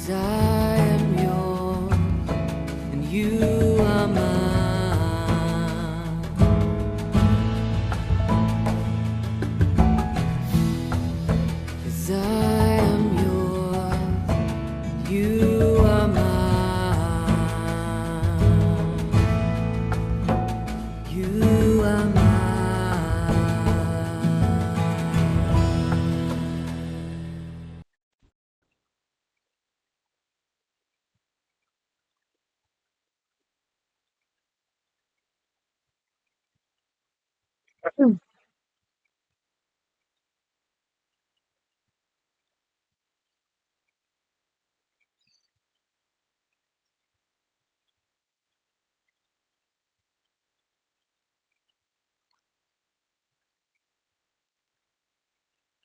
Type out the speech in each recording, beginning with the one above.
'Cause I am yours and you are mine. 'Cause I am yours, you are mine. You are mine.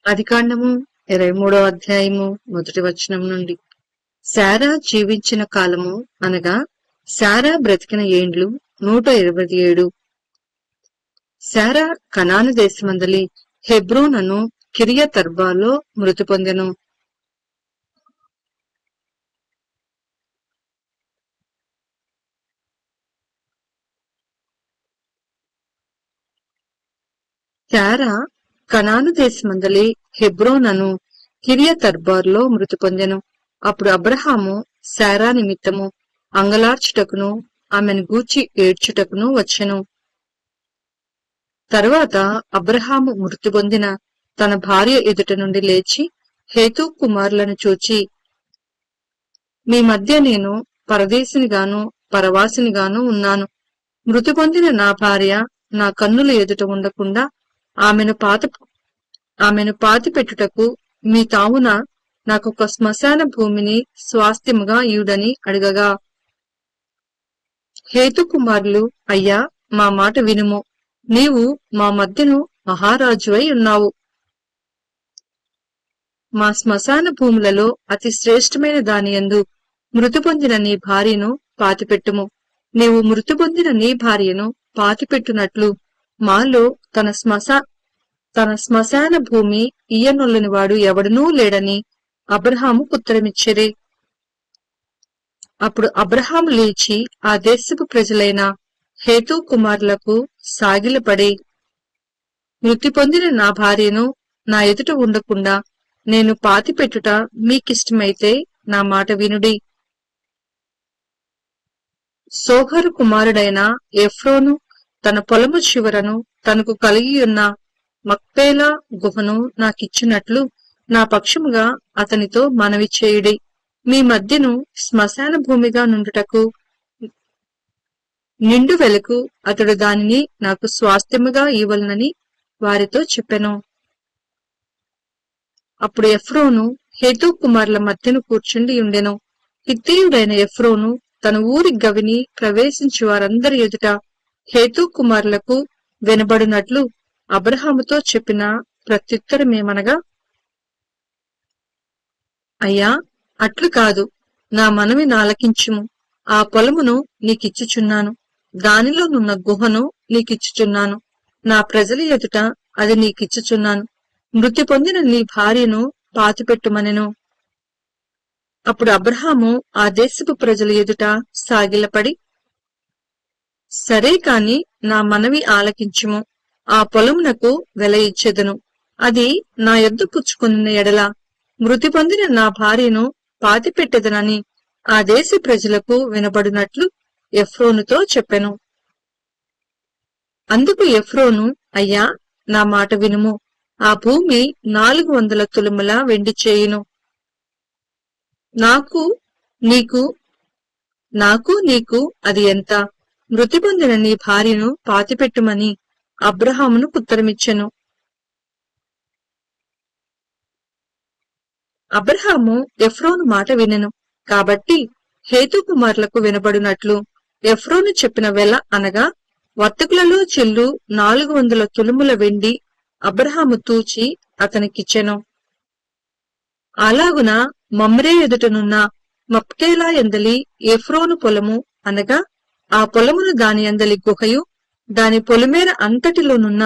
ఆదికాండము 23వ అధ్యాయము 1వ వచనం నుండి. శారా జీవించిన కాలము అనగా శారా బ్రతికిన ఏండ్లు 127. శారా కనాను దేశమందలి హెబ్రోనను కిరియతర్బాలో మృతి పొందెను. శారా కనాను దేశమందలి హెబ్రోనను కిరియతర్బాలో మృతి పొందెను. అప్పుడు అబ్రహాము శారా నిమిత్తము అంగలార్చుటకును ఆమెను గూర్చి ఏడ్చుటకును వచ్చెను. తరువాత అబ్రహాము మృతి పొందిన తన భార్య ఎదుట నుండి లేచి హేతు కుమారులను చూచి, మీ మధ్య నేను పరదేశినిగాను పరవాసినిగాను ఉన్నాను. మృతి పొందిన నా భార్య నా కన్నుల ఎదుట ఉండకుండా ఆమెను పాతిపెట్టుటకు మీ తావున నాకొక శ్మశాన భూమిని స్వాస్థ్యముగా ఇయుడని అడగగా, హేతు కుమారులు, అయ్యా, మా మాట వినుము. నీవు మా మధ్యను మహారాజువై ఉన్నావు. మా శ్మశాన భూములలో అతి శ్రేష్టమైన దానియందు మృతి పొందిన నీ భార్యను పాతిపెట్టుము. నీవు మృతి పొందిన నీ భార్యను పాతిపెట్టునట్లు మాలో తన శ్మశాన భూమి ఇయ్యనొల్లని వాడు ఎవడనూ లేడని అబ్రహాము ఉత్తరమిచ్చిరి. అప్పుడు అబ్రహాము లేచి ఆ దేశపు ప్రజలైన హేతు కుమారులకు సాగిలపడి, మృతి పొందిన నా భార్యను నా ఎదుట ఉండకుండా నేను పాతిపెట్టుట మీకిష్టమైతే నా మాట వినుడి. సోహరు కుమారుడైన ఎఫ్రోను తన పొలము చివరను తనకు కలిగియున్న మక్పేలా గుహను నాకిచ్చినట్లు నా పక్షముగా అతనితో మనవి చేయుడి. మీ మధ్యను శ్మశాన భూమిగా నుండుటకు నిండు వెలకు అతడు దానిని నాకు స్వాస్థ్యముగా ఇవ్వలనని వారితో చెప్పెను. అప్పుడు ఎఫ్రోను హేతు కుమారుల మధ్యను కూర్చుండి ఉండెను. హిత్తీయుడైన ఎఫ్రోను తన ఊరి గవిని ప్రవేశించి వారందరి ఎదుట హేతు కుమారులకు వినబడినట్లు అబ్రహాముతో చెప్పిన ప్రత్యుత్తరమేమనగా, అయ్యా, అట్లు కాదు, నా మనవి నాలకించుము. ఆ పొలమును నీకిచ్చుచున్నాను, దానిలోనున్న గుహను నీకిచ్చుచున్నాను, నా ప్రజల ఎదుట అది నీకిచ్చుచున్నాను. మృతి పొందిన నీ భార్యను పాతిపెట్టుమనెను. అప్పుడు అబ్రహాము ఆ దేశపు ప్రజల ఎదుట సాగిలపడి, సరే కాని నా మనవి ఆలకించుము. ఆ పొలమునకు వెల ఇచ్చెదను. అది నా యొద్ద పుచ్చుకొనిన ఎడల మృతి పొందిన నా భార్యను పాతిపెట్టెదనని ఆ దేశ ప్రజలకు వినబడినట్లు ఎఫ్రోనుతో చెప్పెను. అందుకు ఎఫ్రోను, అయ్యా, నా మాట వినుము. ఆ భూమి 400 తులముల వెండి చేయును. నాకు నీకు అది ఎంత? మృతి పొందిన నీ భార్యను పాతిపెట్టుమని అబ్రహామును ఉత్తరమిచ్చెను. అబ్రహాము ఎఫ్రోను మాట వినెను. కాబట్టి హేతు కుమారులకు వినబడినట్లు ఎఫ్రోను చెప్పిన వెల అనగా వర్తకులలో చెల్లు 400 తులముల వెండి అబ్రహాము తూచి అతనికిచ్చెను. అలాగున మమ్రే ఎదుటనున్న మప్కేలా ఎందలి ఎఫ్రోను పొలము అనగా ఆ పొలమును దాని అందలి గుహయు దాని పొలిమేర అంతటిలోనున్న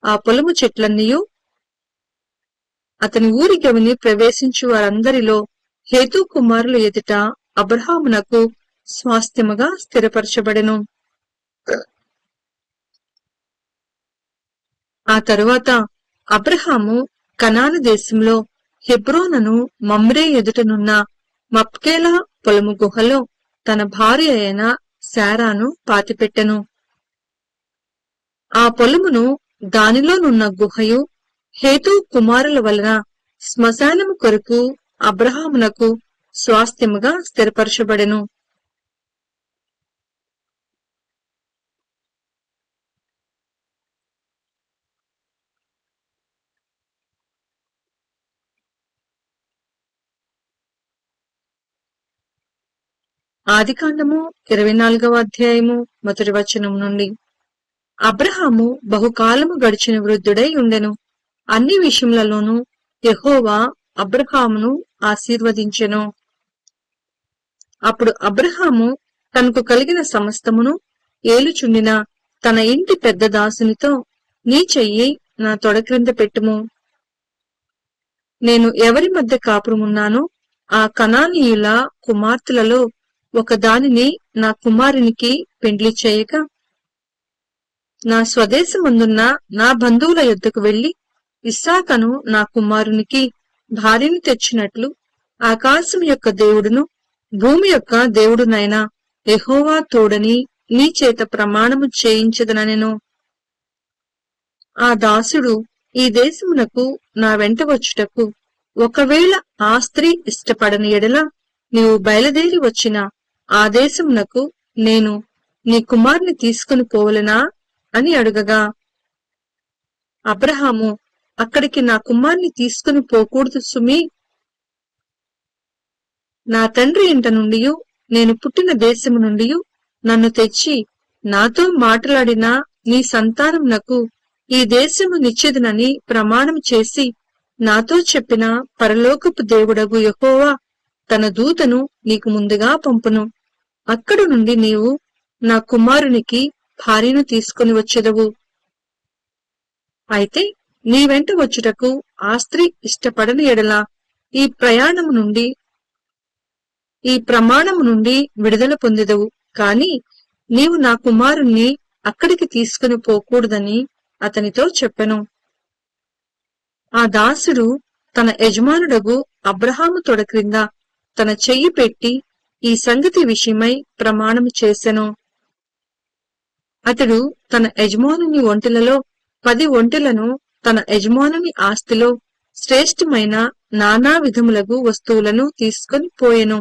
ఆ పొలము చెట్లన్నీయు అతని ఊరి గవిని ప్రవేశించు వారందరిలో హేతు కుమారుల ఎదుట అబ్రహామునకు స్వాస్థ్యముగా స్థిరపరచబడెను. ఆ తరువాత అబ్రహాము కనాను దేశంలో హెబ్రోనును మమ్రే ఎదుటనున్న మప్కేలా పొలము గుహలో తన భార్య అయిన శారాను పాతిపెట్టెను. ఆ పొలమును దానిలోనున్న గుహయు హేతు కుమారుల వలన శ్మశానము కొరకు అబ్రహామునకు స్వాస్థ్యముగా స్థిరపరచబడెను. ఆదికాండము 24వ అధ్యాయము మొదటి వచనం నుండి. అబ్రహాము బహుకాలము గడిచిన వృద్ధుడై ఉండెను. అన్ని విషయములలోనూ యెహోవా అబ్రహామును ఆశీర్వదించెను. అప్పుడు అబ్రహాము తనకు కలిగిన సమస్తమును ఏలుచుండిన తన ఇంటి పెద్ద దాసునితో, నీ చెయ్యి నా తొడ క్రింద పెట్టుము. నేను ఎవరి మధ్య కాపురమున్నానో ఆ కనానీయుల కుమార్తెలలో ఒక దానిని నా కుమారునికి పెండ్లి చేయక, నా స్వదేశమందున్న నా బంధువుల యొద్దకు వెళ్లి ఇస్సాకను నా కుమారునికి భార్యను తెచ్చినట్లు ఆకాశం యొక్క దేవుడును భూమి యొక్క దేవుడునైన యెహోవా తోడని నీ చేత ప్రమాణము చేయించదనెను. ఆ దాసుడు ఈ దేశమునకు నా వెంట వచ్చుటకు ఒకవేళ ఆ స్త్రీ ఇష్టపడని ఎడల నీవు బయలుదేరి వచ్చిన ఆ దేశమునకు నేను నీ కుమార్ని తీసుకుని పోవలెనా అని అడుగగా, అబ్రహాము, అక్కడికి నా కుమార్ని తీసుకుని పోకూడదు సుమీ. నా తండ్రి ఇంట నుండి నేను పుట్టిన దేశము నుండి నన్ను తెచ్చి నాతో మాట్లాడిన నీ సంతానమునకు ఈ దేశము నిచ్చెదనని ప్రమాణం చేసి నాతో చెప్పిన పరలోకపు దేవుడగు యెహోవా తన దూతను నీకు ముందుగా పంపును. అక్కడి నుండి నీవు నా కుమారునికి భార్యను తీసుకుని వచ్చెదవు. అయితే నీ వెంట వచ్చుటకు ఆ స్త్రీ ఇష్టపడని ఎడల ఈ ప్రమాణము నుండి విడుదల పొందెదవు. కాని నీవు నా కుమారుణ్ణి అక్కడికి తీసుకుని పోకూడదని అతనితో చెప్పెను. ఆ దాసుడు తన యజమానుడగు అబ్రహాము తొడ క్రింద తన చెయ్యి పెట్టి ఈ సంగతి విషయమై ప్రమాణము చేసెను. అతడు తన యజమానుని ఒంటెలలో 10 ఒంటెలను తన యజమానుని ఆస్తిలో శ్రేష్టమైన నానా విధములగు వస్తువులను తీసుకొని పోయెను.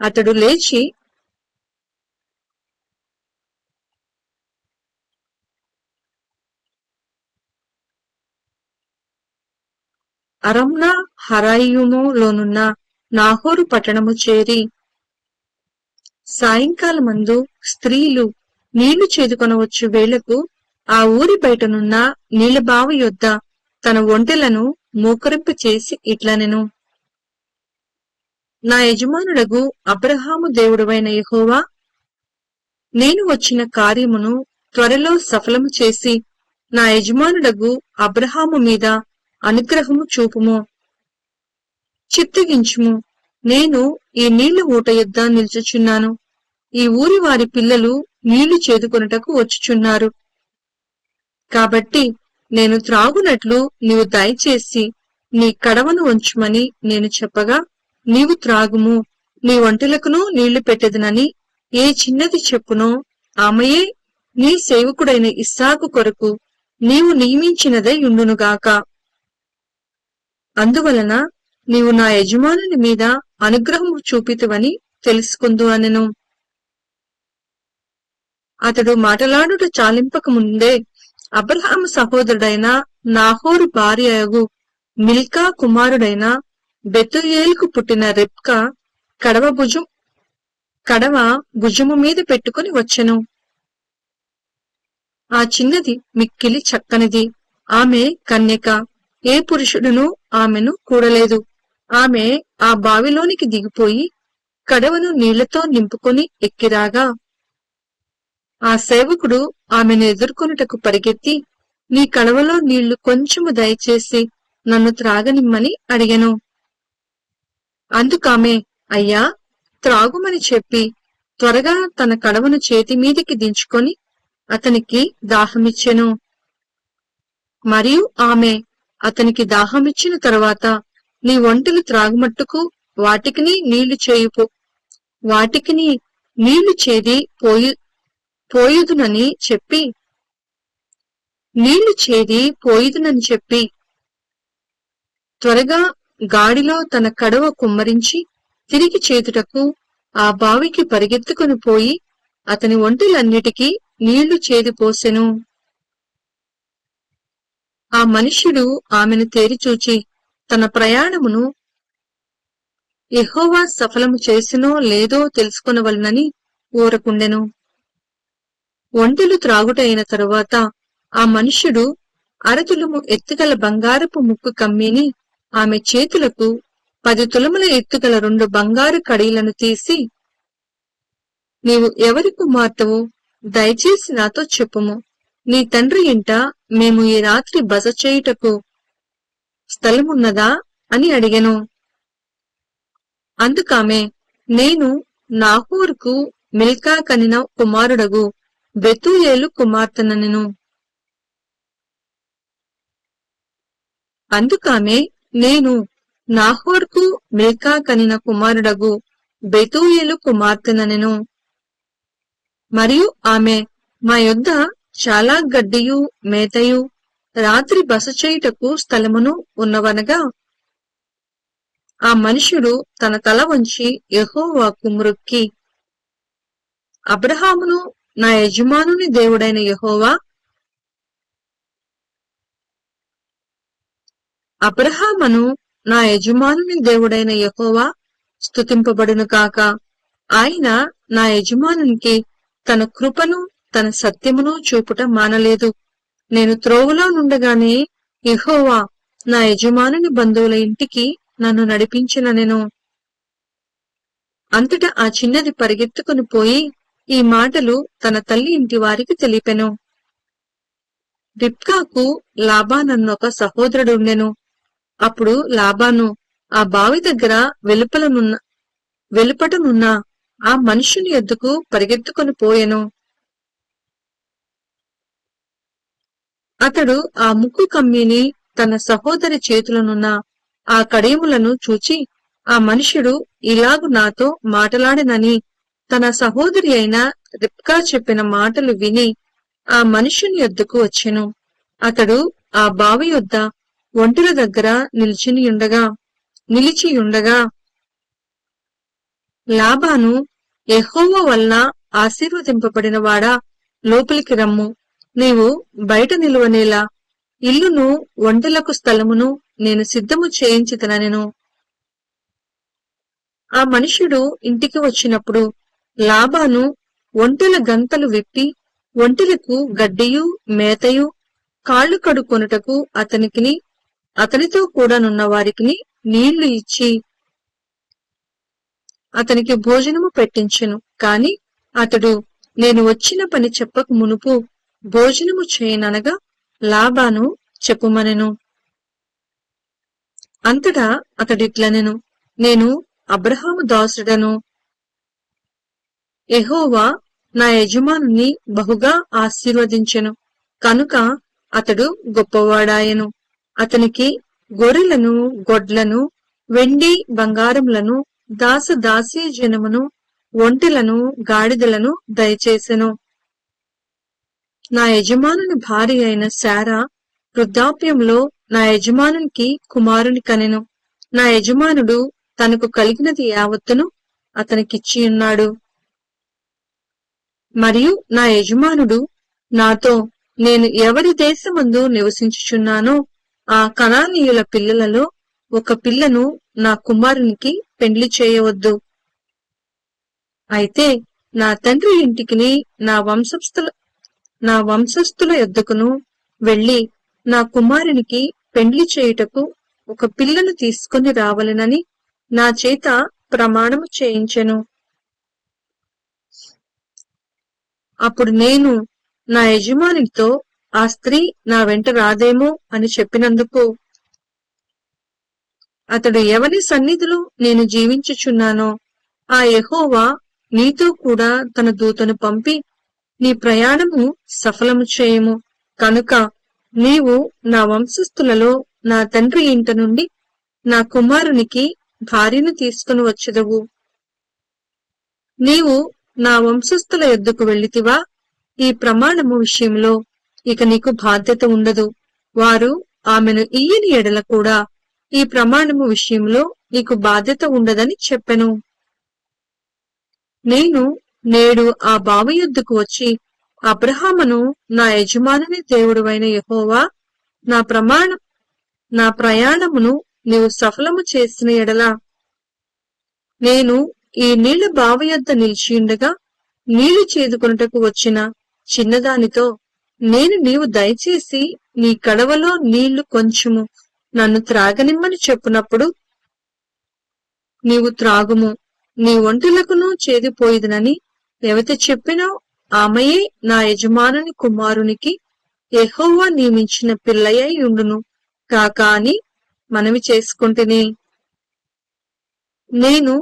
అతడు లేచి అరమ్నా హరాయిములోనున్న నాహోరు పట్టణము చేరి, సాయంకాలమందు స్త్రీలు నీళ్లు చేదుకొనవచ్చు వేళకు ఆ ఊరి బయటనున్న నీళ్లబావి యొద్ద తన ఒంటెలను మోకరింపచేసి ఇట్లనెను, నా యజమానుడగు అబ్రహాము దేవుడవైన యెహోవా, నేను వచ్చిన కార్యమును త్వరలో సఫలము చేసి నా యజమానుడగు అబ్రహాము మీద అనుగ్రహము చూపుము. చిత్తగించుము, నేను ఈ నీళ్ల ఊట యొద్ద నిల్చుచున్నాను. ఈ ఊరి వారి పిల్లలు నీళ్లు చేదుకొనుటకు వచ్చుచున్నారు. కాబట్టి నేను త్రాగునట్లు నీవు దయచేసి నీ కడవను ఉంచుమని నేను చెప్పగా, నీవు త్రాగుము, నీ ఒంటెలకును నీళ్లు పెట్టెదనని ఏ చిన్నది చెప్పునో ఆమెయే నీ సేవకుడైన ఇస్సాకు కొరకు నీవు నియమించినదై ఉండునుగాక. అందువలన నీవు నా యజమానుని మీద అనుగ్రహము చూపితువని తెలుసుకుందు అనెను. అతడు మాటలాడుట చాలింపక ముందే అబ్రహాము సహోదరుడైన నాహోరు భార్యయగు మిల్కా కుమారుడైన బెతూయేలుకు పుట్టిన రెబ్కా కడవ భుజము మీద పెట్టుకుని వచ్చెను. ఆ చిన్నది మిక్కిలి చక్కనిది. ఆమె కన్యక. ఏ పురుషుడును ఆమెను కూడలేదు. ఆమె ఆ బావిలోనికి దిగిపోయి కడవను నీళ్లతో నింపుకొని ఎక్కిరాగా, ఆ సేవకుడు ఆమెను ఎదుర్కొనుటకు పరిగెత్తి, నీ కడవలో నీళ్లు కొంచెము దయచేసి నన్ను త్రాగనిమ్మని అడిగెను. అందుకామె అయ్యా త్రాగుమని చెప్పి త్వరగా తన కడవను చేతి మీదికి దించుకొని అతనికి దాహమిచ్చెను. మరియు ఆమె అతనికి దాహమిచ్చిన తరువాత నీ ఒంటెలు త్రాగుమట్టుకు వాటికిని నీళ్లు చేయుపు, వాటికిని నీళ్లు చేది పోయుదునని చెప్పి త్వరగా గాడిలో తన కడవ కుమ్మరించి తిరిగి చేతుటకు ఆ బావికి పరిగెత్తుకుని పోయి అతని ఒంటెలన్నిటికీ నీళ్లు చేది పోసెను. ఆ మనుష్యుడు ఆమెను తేరిచూచి తన ప్రయాణమును యెహోవా సఫలము చేసినో లేదో తెలుసుకొనవలనని ఊరకుండెను. ఒంటెలు త్రాగుట అయిన తరువాత ఆ మనుష్యుడు అరతులము ఎత్తుగల బంగారపు ముక్కు కమ్మీని ఆమె చేతులకు 10 తులముల ఎత్తుగల 2 బంగారు కడీలను తీసి, నీవు ఎవరి కుమార్తెవు? దయచేసి నాతో చెప్పుము. నీ తండ్రి ఇంట మేము ఈ రాత్రి బస చేయుటకు స్థలమున్నదా అని అడిగెను. అందుకామె నేను నాహోరుకు మిల్కా కనిన కుమారుడగు బెతూయేలు కుమార్తెనెను. అందుకామె నేను నాహోరుకు మిల్కా కనిన కుమారుడగు బెతూయేలు కుమార్తెనెను. మరియు ఆమె మా యొద్ద చాలా గడ్డియు మేతయు రాత్రి బస చేయుటకు స్థలమును ఉన్నవనగా, ఆ మనుష్యుడు తన తల వంచి యెహోవాకు మ్రొక్కి, అబ్రహామును నా యజమానుని దేవుడైన యెహోవా, అబ్రహామును నా యజమానుని దేవుడైన యెహోవా స్తుతింపబడును కాక. ఆయన నా యజమానునికి తన కృపను తన సత్యమును చూపుట మానలేదు. నేను త్రోవలో నుండగానే యెహోవా నా యజమానుని బంధువుల ఇంటికి నన్ను నడిపించిననెను. అంతటా ఆ చిన్నది పరిగెత్తుకుని పోయి ఈ మాటలు తన తల్లి ఇంటి వారికి తెలిపెను. రిబ్కాకు లాబానన్నొక సహోదరుడుండెను. అప్పుడు లాబాను ఆ బావి దగ్గర వెలుపటనున్న ఆ మనుష్యుని యొద్దకు పరిగెత్తుకొని పోయెను. అతడు ఆ ముక్కు కమ్మీని తన సహోదరి చేతులనున్న ఆ కడియములను చూచి, ఆ మనుష్యుడు ఇలాగు నాతో మాటలాడెనని తన సహోదరి అయిన రిబ్కా చెప్పిన మాటలు విని ఆ మనుష్యుని యొద్దకు వచ్చెను. అతడు ఆ బావి యొద్ద ఒంటెల దగ్గర నిలిచియుండగా లాబాను, యెహోవా వలన ఆశీర్వదింపబడిన వాడా, లోపలికి రమ్ము. నీవు బయట నిలువనేలా ఇల్లును ఒంటెలకు స్థలమును నేను సిద్ధము చేయించితనెను. ఆ మనుష్యుడు ఇంటికి వచ్చినప్పుడు లాబాను ఒంటెల గంతలు విప్పి ఒంటెలకు గడ్డియు మేతయు కాళ్లు కడుకొనుటకు అతనితో కూడానున్న వారికి నీళ్లు ఇచ్చి అతనికి భోజనము పెట్టించెను. కాని అతడు నేను వచ్చిన పని చెప్పక మునుపు భోజనము చేయననగా లాబాను చెప్పుమనెను. అంతటా అతడిట్లనెను, నేను అబ్రహాము దాసుడను. యెహోవా నా యజమానుని బహుగా ఆశీర్వదించెను కనుక అతడు గొప్పవాడాయెను. అతనికి గొర్రెలను గొడ్లను వెండి బంగారములను దాసదాసీ జనమును ఒంటెలను గాడిదలను దయచేసెను. నా యజమానుని భార్య అయిన శారా వృద్ధాప్యంలో నా యజమానునికి కుమారుని కనెను. నా యజమానుడు తనకు కలిగినది యావత్తును అతనికిచ్చియున్నాడు. మరియు నా యజమానుడు నాతో, నేను ఎవరి దేశమందు నివసించుచున్నానో ఆ కనానీయుల పిల్లలలో ఒక పిల్లను నా కుమారునికి పెండ్లి చేయవద్దు. అయితే నా తండ్రి ఇంటికిని నా వంశస్థుల యొద్దకును వెళ్లి నా కుమారునికి పెండ్లి చేయుటకు ఒక పిల్లను తీసుకొని రావలెనని నా చేత ప్రమాణము చేయించెను. అప్పుడు నేను నా యజమానితో, ఆ స్త్రీ నా వెంట రాదేమో అని చెప్పినందుకు అతడు ఎవరి సన్నిధిలో నేను జీవించుచున్నానో ఆ యెహోవా నీతో కూడా తన దూతను పంపి నీ ప్రయాణము సఫలము చేయము. కనుక నీవు నా వంశస్థులలో నా తండ్రి ఇంట నుండి నా కుమారునికి భార్యను తీసుకుని వచ్చెదవు. నీవు నా వంశస్థుల యొద్దకు వెళ్ళితివా? ఈ ప్రమాణము విషయంలో ఇక నీకు బాధ్యత ఉండదు. వారు ఆమెను ఇయ్యని ఎడల కూడా ఈ ప్రమాణము విషయంలో నీకు బాధ్యత ఉండదని చెప్పెను. నేను నేడు ఆ బావి యొద్దకు వచ్చి అబ్రహామును, నా యజమానుని దేవుడవైన యెహోవా, నా ప్రయాణమును నీవు సఫలము చేసిన ఎడల నేను ఈ నీళ్ల బావి యొద్ద నిలిచియుండగా నీళ్లు చేదుకొనుటకు వచ్చిన చిన్నదానితో నీవు దయచేసి నీ కడవలో నీళ్లు కొంచెము నన్ను త్రాగనిమ్మని చెప్పునప్పుడు నీవు త్రాగుము, నీ ఒంటెలకును చేదిపోయిదనని ఎవతే చెప్పినో ఆమెయే నా యజమానుని కుమారునికి యెహోవా నియమించిన పిల్లయ్య ఉండును కాక అని మనవి చేసుకుంటేనే. నేను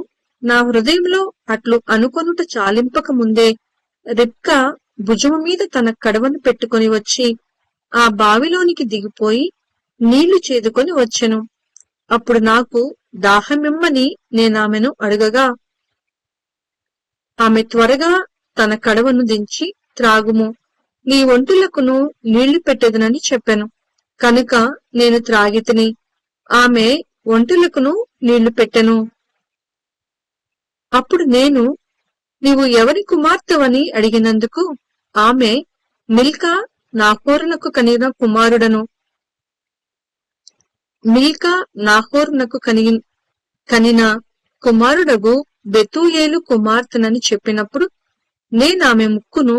నా హృదయంలో అట్లు అనుకొనుట చాలింపక ముందే రిబ్కా భుజము మీద తన కడవను పెట్టుకొని వచ్చి ఆ బావిలోనికి దిగిపోయి నీళ్లు చేదుకొని వచ్చెను. అప్పుడు నాకు దాహమిమ్మని నేనామెను అడగగా ఆమె త్వరగా తన కడవను దించి త్రాగుము, నీ ఒంటులకును నీళ్లు పెట్టెదనని చెప్పెను. కనుక నేను త్రాగితిని, ఆమె ఒంటులకును నీళ్లు పెట్టెను. అప్పుడు నేను నీవు ఎవరి కుమార్తెవని అడిగినందుకు ఆమె మిల్కా నాహోరునకు కనిన కుమారుడను, మిల్కా నాహోరునకు కనిన కుమారుడగు బెతూయేలు కుమార్తెనని చెప్పినప్పుడు నేనామె ముక్కును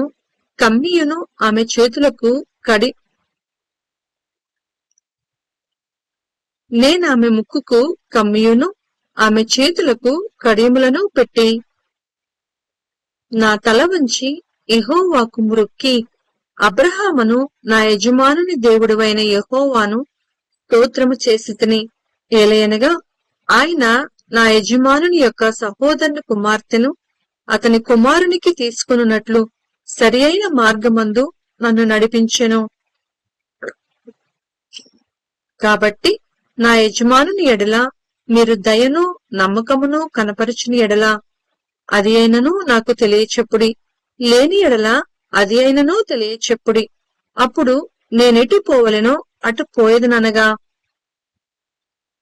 కమ్మియును ఆమె చేతులకు నేనామె ముక్కుకు కమ్మియును ఆమె చేతులకు కడియములను పెట్టి నా తల వంచి యెహోవాకు మ్రొక్కి అబ్రహామును, నా యజమానుని దేవుడవైన యెహోవాను స్తోత్రము చేసితిని. ఏలయనగా ఆయన నా యజమానుని యొక్క సహోదరుని కుమార్తెను అతని కుమారునికి తీసుకున్నట్లు సరి అయిన మార్గమందు నన్ను నడిపించెను. కాబట్టి నా యజమానుని ఎడల మీరు దయను నమ్మకమును కనపరచుని ఎడల అది అయినను నాకు తెలియచెప్పుడి, లేని ఎడల అది అయినను తెలియచెప్పుడి. అప్పుడు నేనెటు పోవలెనో అటు పోయేదనగా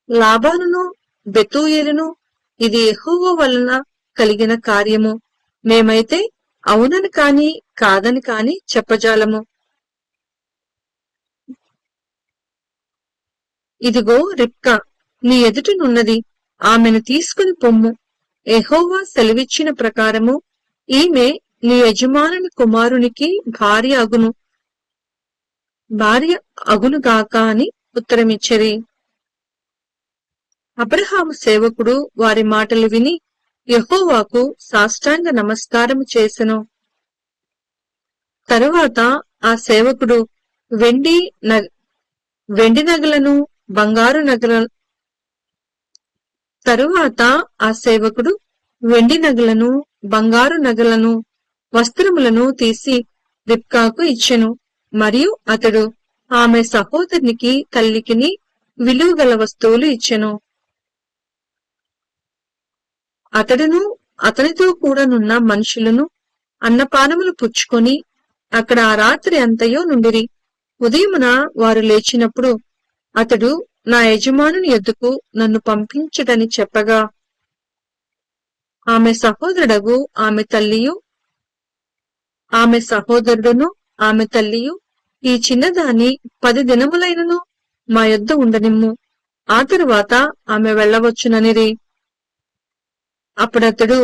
లాబానును బెతూయేలును ఇది యెహోవా వలన కలిగిన కార్యము, మేమైతే అవునని కాని కాదని కాని చెప్పజాలము. ఇదిగో రిబ్కా నీ ఎదుటనున్నది, ఆమెను తీసుకుని పొమ్ము. యెహోవా సెలవిచ్చిన ప్రకారము ఈమె నీ యజమానుని కుమారునికి భార్య అగునుగాక అని ఉత్తరమిచ్చిరి. అబ్రహాము సేవకుడు వారి మాటలు విని యెహోవాకు సాష్టాంగ నమస్కారము చేసెను. తరువాత ఆ సేవకుడు వెండి నగలను బంగారు నగలను వస్త్రములను తీసి రిబ్కాకు ఇచ్చెను. మరియు అతడు ఆమె సహోదరునికి తల్లికిని విలువగల వస్తువులు ఇచ్చెను. అతడును అతనితో కూడానున్న మనుషులను అన్నపానములు పుచ్చుకొని అక్కడ ఆ రాత్రి అంతయో నుండిరి. ఉదయమున వారు లేచినప్పుడు అతడు నా యజమానుని యొద్దకు నన్ను పంపించుటని చెప్పగా ఆమె సహోదరుడును ఆమె తల్లియు ఈ చిన్నదాని 10 దినములైనను మా యొద్ద ఉండనిమ్ము, ఆ తరువాత ఆమె వెళ్ళవచ్చుననిరి. అప్పుడతడు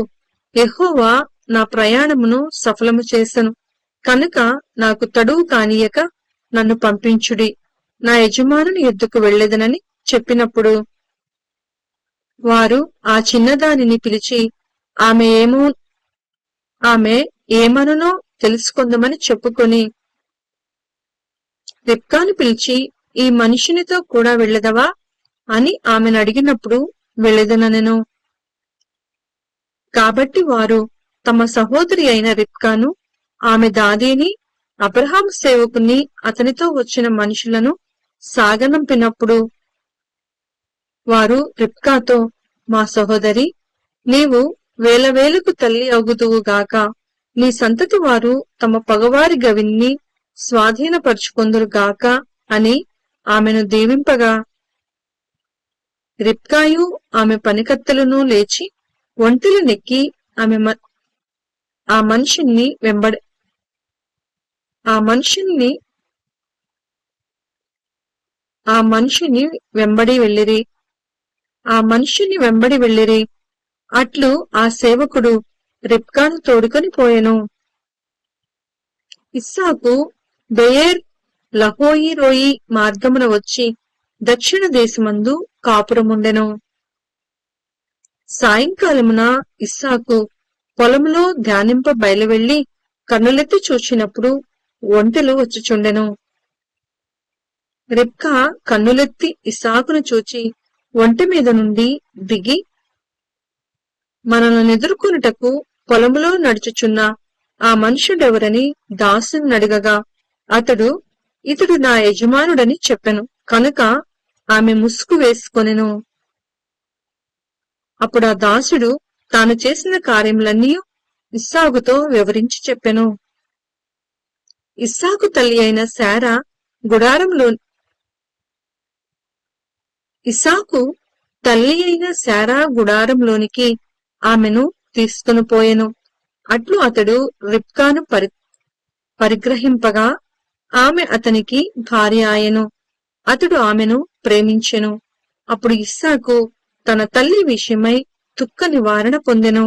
యెహోవా నా ప్రయాణమును సఫలము చేసెను కనుక నాకు తడువు కానీయక నన్ను పంపించుడి, నా యజమానుని యొద్దకు వెళ్ళెదనని చెప్పినప్పుడు వారు ఆ చిన్నదానిని పిలిచి ఆమె ఏమనునో తెలుసుకుందామని చెప్పుకొని రిబ్కాను పిలిచి ఈ మనుషునితో కూడా వెళ్ళదవా, అని ఆమెను అడిగినప్పుడు వెళ్ళెదనెను. కాబట్టి వారు తమ సహోదరి అయిన రిబ్కాను, ఆమె దాదీని, అబ్రహాము సేవకుని, అతనితో వచ్చిన మనుషులను సాగనంపినప్పుడు వారు రిబ్కాతో, మా సహోదరి, నీవు వేలకు తల్లి అగుదువుగాక, నీ సంతతి వారు తమ పగవారి గవిని స్వాధీనపరుచుకొందురుగాక అని ఆమెను దీవింపగా, రిబ్కాయు ఆమె పనికత్తెలను లేచి ఒంటెలు నెక్కి ఆ మనిషిని వెంబడి వెళ్ళిరి. అట్లు ఆ సేవకుడు రిబ్కాను తోడుకొని పోయెను. ఇస్సాకు బెయేర్ లహోయి రోయి మార్గమున వచ్చి దక్షిణ దేశమందు కాపురముండెను. సాయంకాలమున ఇస్సాకు పొలములో ధ్యానింప బయలువెళ్లి కన్నులెత్తి చూచినప్పుడు ఒంటెలు వచ్చుచుండెను. రిబ్కా కన్నులెత్తి ఇస్సాకును చూచి ఒంటె మీద నుండి దిగి, మనలను ఎదుర్కొనుటకు పొలములో నడుచుచున్న ఆ మనుషుడెవరని దాసునడగగా, అతడు, ఇతడు నా యజమానుడని చెప్పెను. కనుక ఆమె ముసుగు వేసుకొనెను. అప్పుడు ఆ దాసుడు తాను చేసిన కార్యములన్నీ ఇస్సాకుతో వివరించి చెప్పెను. ఇస్సాకు తల్లి అయిన శారా గుడారంలోనికి ఆమెను తీసుకుని పోయెను. అట్లు అతడు రిబ్కాను పరిగ్రహింపగా ఆమె అతనికి భార్య ఆయెను. అతడు ఆమెను ప్రేమించెను. అప్పుడు ఇస్సాకు తన తల్లి విషయమై దుఃఖ నివారణ పొందెను.